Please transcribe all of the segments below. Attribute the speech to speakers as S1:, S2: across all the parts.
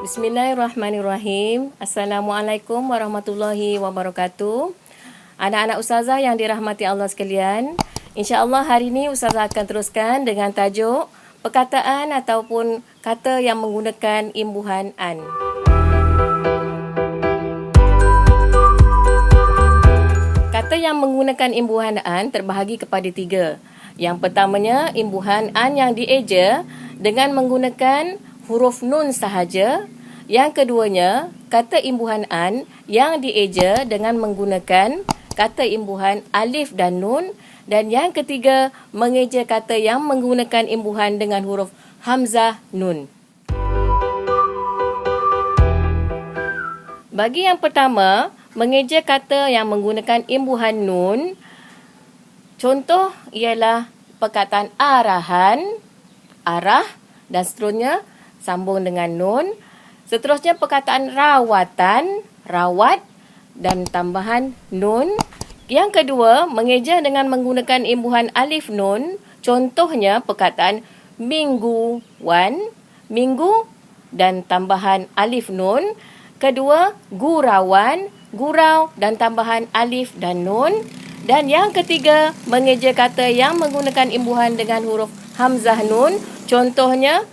S1: Bismillahirrahmanirrahim. Assalamualaikum warahmatullahi wabarakatuh. Anak-anak ustazah yang dirahmati Allah sekalian, insya-Allah hari ini ustazah akan teruskan dengan tajuk perkataan ataupun kata yang menggunakan imbuhan an. Kata yang menggunakan imbuhan an terbahagi kepada tiga. Yang pertamanya, imbuhan an yang dieja dengan menggunakan huruf nun sahaja. Yang keduanya, kata imbuhan an yang dieja dengan menggunakan kata imbuhan alif dan nun. Dan yang ketiga, mengeja kata yang menggunakan imbuhan dengan huruf hamzah nun. Bagi yang pertama, mengeja kata yang menggunakan imbuhan nun, contoh ialah perkataan arahan, arah, dan seterusnya sambung dengan nun. Seterusnya perkataan rawatan, rawat, dan tambahan nun. Yang kedua, mengeja dengan menggunakan imbuhan alif nun. Contohnya perkataan mingguan, minggu, dan tambahan alif nun. Kedua, gurauan, gurau, dan tambahan alif dan nun. Dan yang ketiga, mengeja kata yang menggunakan imbuhan dengan huruf hamzah nun. Contohnya,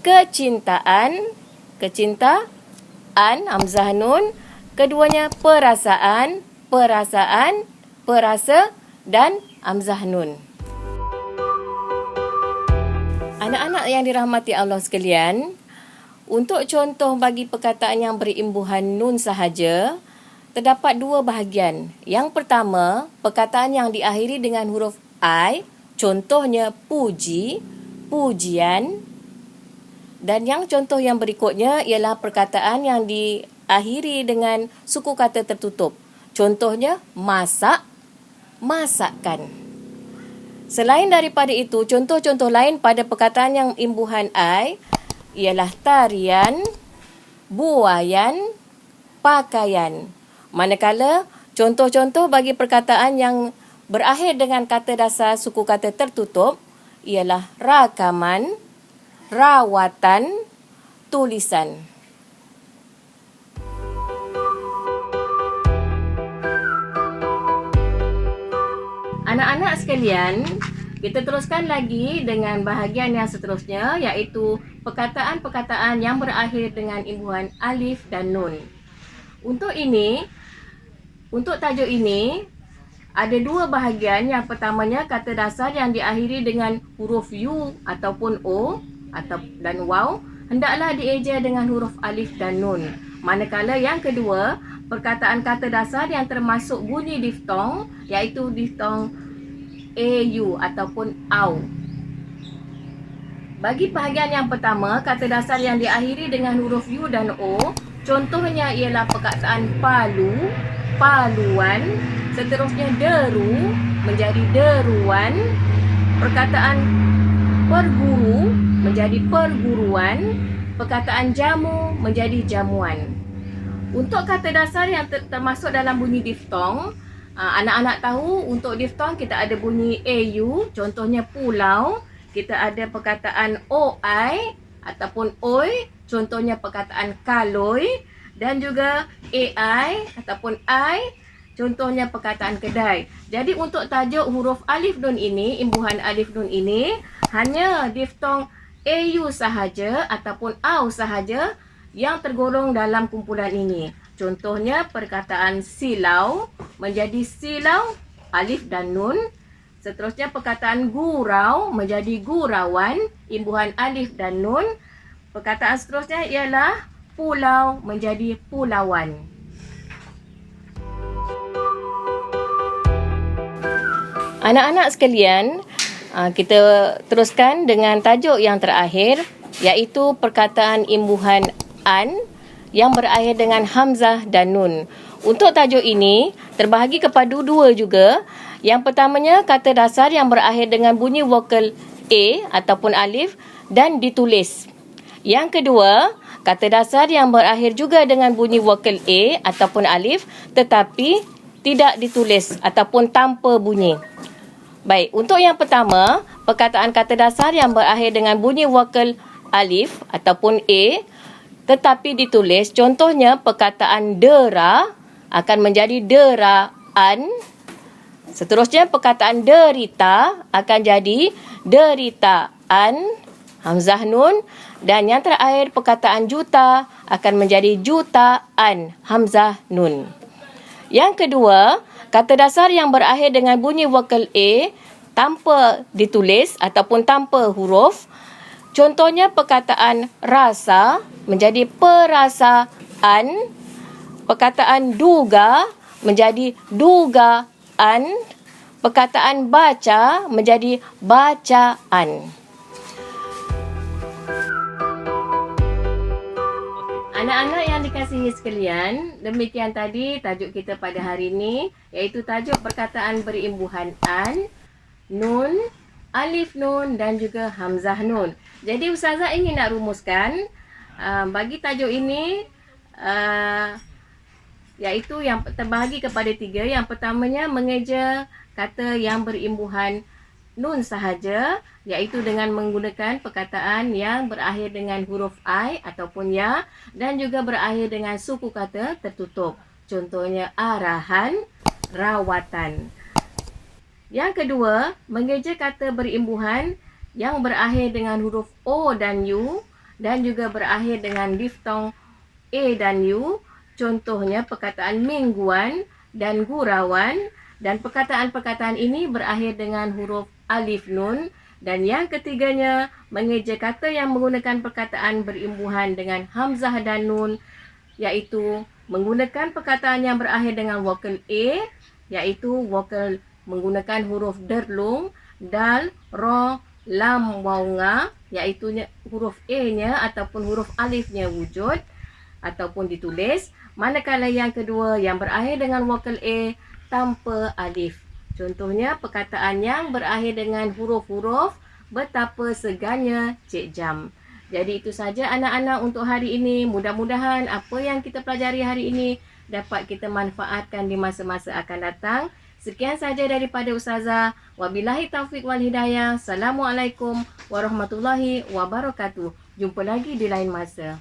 S1: kecintaan, kecintaan, hamzah nun. Keduanya perasaan, perasaan, perasa, dan hamzah nun. Anak-anak yang dirahmati Allah sekalian, untuk contoh bagi perkataan yang berimbuhan nun sahaja, terdapat dua bahagian. Yang pertama, perkataan yang diakhiri dengan huruf I, contohnya puji, pujian. Dan yang contoh yang berikutnya ialah perkataan yang diakhiri dengan suku kata tertutup. Contohnya masak, masakan. Selain daripada itu, contoh-contoh lain pada perkataan yang imbuhan I ialah tarian, buaian, pakaian. Manakala contoh-contoh bagi perkataan yang berakhir dengan kata dasar suku kata tertutup ialah rakaman, rawatan, tulisan. Anak-anak sekalian, kita teruskan lagi dengan bahagian yang seterusnya, iaitu perkataan-perkataan yang berakhir dengan imbuhan alif dan nun. Untuk tajuk ini, ada dua bahagian. Yang pertamanya, kata dasar yang diakhiri dengan huruf U ataupun O dan waw hendaklah dieja dengan huruf alif dan nun. Manakala yang kedua, perkataan kata dasar yang termasuk bunyi diftong, iaitu diftong AU ataupun AU. Bagi bahagian yang pertama, kata dasar yang diakhiri dengan huruf U dan O, contohnya ialah perkataan palu, paluan. Seterusnya deru menjadi deruan. Perkataan perguru menjadi perguruan. Perkataan jamu menjadi jamuan. Untuk kata dasar yang termasuk dalam bunyi diftong, anak-anak tahu untuk diftong kita ada bunyi AU, contohnya pulau. Kita ada perkataan OI ataupun OI, contohnya perkataan kaloi. Dan juga AI ataupun I, contohnya perkataan kedai. Jadi untuk tajuk huruf alif nun ini, imbuhan alif nun ini, hanya diftong AU sahaja ataupun AU sahaja yang tergolong dalam kumpulan ini. Contohnya perkataan silau menjadi silau, alif dan nun. Seterusnya perkataan gurau menjadi gurauan, imbuhan alif dan nun. Perkataan seterusnya ialah pulau menjadi pulauan. Anak-anak sekalian, kita teruskan dengan tajuk yang terakhir, iaitu perkataan imbuhan an yang berakhir dengan hamzah dan nun. Untuk tajuk ini terbahagi kepada dua juga. Yang pertamanya, kata dasar yang berakhir dengan bunyi vokal A ataupun alif dan ditulis. Yang kedua, kata dasar yang berakhir juga dengan bunyi vokal A ataupun alif tetapi tidak ditulis ataupun tanpa bunyi. Baik, untuk yang pertama, perkataan kata dasar yang berakhir dengan bunyi vokal alif ataupun A, tetapi ditulis. Contohnya perkataan dera akan menjadi deraan. Seterusnya perkataan derita akan jadi deritaan, hamzah nun. Dan yang terakhir perkataan juta akan menjadi jutaan, hamzah nun. Yang kedua, kata dasar yang berakhir dengan bunyi vokal A tanpa ditulis ataupun tanpa huruf. Contohnya perkataan rasa menjadi perasaan. Perkataan duga menjadi dugaan. Perkataan baca menjadi bacaan. Anak-anak yang dikasihi sekalian, demikian tadi tajuk kita pada hari ini, iaitu tajuk perkataan berimbuhan an, nun, alif nun dan juga hamzah nun. Jadi Ustazah ingin nak rumuskan bagi tajuk ini, iaitu yang terbahagi kepada 3. Yang pertamanya mengeja kata yang berimbuhan nun sahaja, iaitu dengan menggunakan perkataan yang berakhir dengan huruf I ataupun ya, dan juga berakhir dengan suku kata tertutup. Contohnya arahan, rawatan. Yang kedua, mengeja kata berimbuhan yang berakhir dengan huruf O dan U dan juga berakhir dengan diftong E dan U. Contohnya perkataan mingguan dan gurauan, dan perkataan-perkataan ini berakhir dengan huruf alif nun. Dan yang ketiganya, mengeja kata yang menggunakan perkataan berimbuhan dengan hamzah dan nun, iaitu menggunakan perkataan yang berakhir dengan vokal A, iaitu vokal menggunakan huruf derlung, dal, ro, lam, waw, nga, iaitu huruf A-nya ataupun huruf alifnya wujud ataupun ditulis. Manakala yang kedua yang berakhir dengan vokal A tanpa alif. Contohnya perkataan yang berakhir dengan huruf-huruf betapa segarnya Cik Jam. Jadi itu saja anak-anak untuk hari ini. Mudah-mudahan apa yang kita pelajari hari ini dapat kita manfaatkan di masa-masa akan datang. Sekian saja daripada Ustazah. Wabillahi taufiq wal hidayah. Assalamualaikum warahmatullahi wabarakatuh. Jumpa lagi di lain masa.